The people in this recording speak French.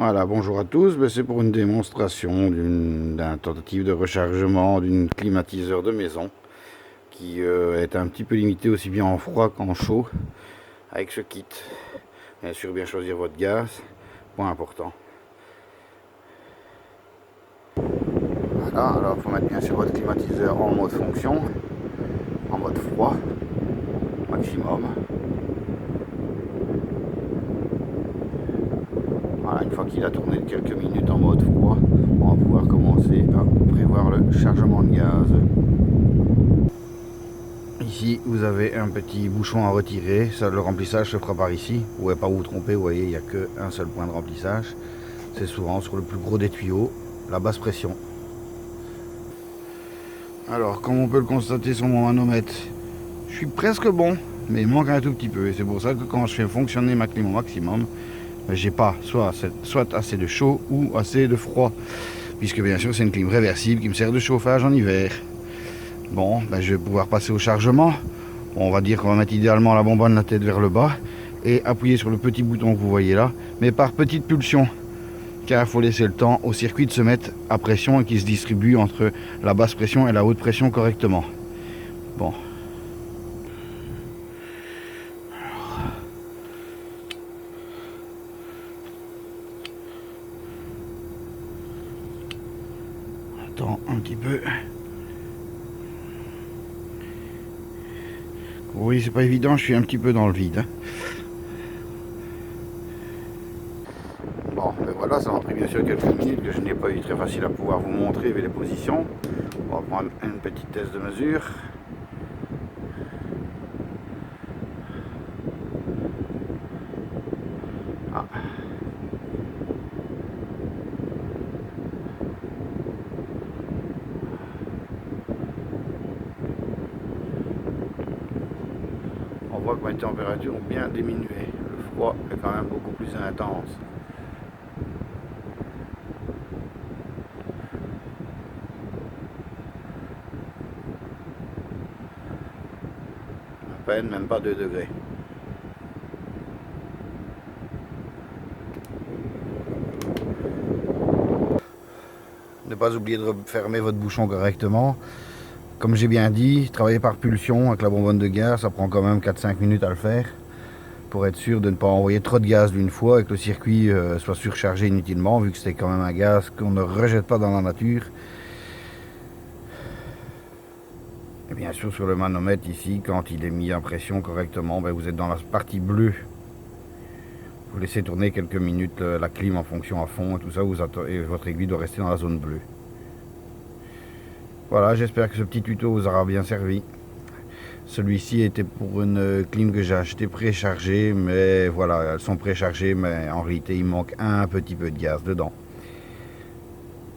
Voilà, bonjour à tous. C'est pour une démonstration d'un tentative de rechargement d'une climatiseur de maison qui est un petit peu limité aussi bien en froid qu'en chaud avec ce kit. Bien sûr, bien choisir votre gaz, point important. Voilà, alors il faut mettre bien sûr votre climatiseur en mode fonction, en mode froid maximum. Voilà, une fois qu'il a tourné quelques minutes en mode froid, on va pouvoir commencer à prévoir le chargement de gaz. Ici, vous avez un petit bouchon à retirer. Ça, le remplissage se fera par ici. Vous ne pouvez pas vous tromper, vous voyez, il n'y a qu'un seul point de remplissage. C'est souvent sur le plus gros des tuyaux, la basse pression. Alors, comme on peut le constater sur mon manomètre, je suis presque bon, mais il manque un tout petit peu. Et c'est pour ça que quand je fais fonctionner ma clim au maximum, j'ai pas soit assez de chaud ou assez de froid. Puisque bien sûr, c'est une clim réversible qui me sert de chauffage en hiver. Bon, je vais pouvoir passer au chargement. On va dire qu'on va mettre idéalement la bonbonne la tête vers le bas et appuyer sur le petit bouton que vous voyez là, mais par petite pulsion, car il faut laisser le temps au circuit de se mettre à pression et qu'il se distribue entre la basse pression et la haute pression correctement. Bon. Attends un petit peu. Oui, c'est pas évident, je suis un petit peu dans le vide. Bon, voilà, ça m'a pris bien sûr quelques minutes que je n'ai pas eu très facile à pouvoir vous montrer les positions. On va prendre une petite test de mesure. Ah. On voit que mes températures ont bien diminué. Le froid est quand même beaucoup plus intense. À peine, même pas 2 degrés. Ne pas oublier de fermer votre bouchon correctement. Comme j'ai bien dit, travailler par pulsion avec la bonbonne de gaz, ça prend quand même 4-5 minutes à le faire. Pour être sûr de ne pas envoyer trop de gaz d'une fois et que le circuit soit surchargé inutilement, vu que c'est quand même un gaz qu'on ne rejette pas dans la nature. Et bien sûr, sur le manomètre ici, quand il est mis en pression correctement, vous êtes dans la partie bleue. Vous laissez tourner quelques minutes la clim en fonction à fond et tout ça, et votre aiguille doit rester dans la zone bleue. Voilà, j'espère que ce petit tuto vous aura bien servi. Celui-ci était pour une clim que j'ai acheté préchargée, mais voilà, elles sont préchargées, mais en réalité il manque un petit peu de gaz dedans.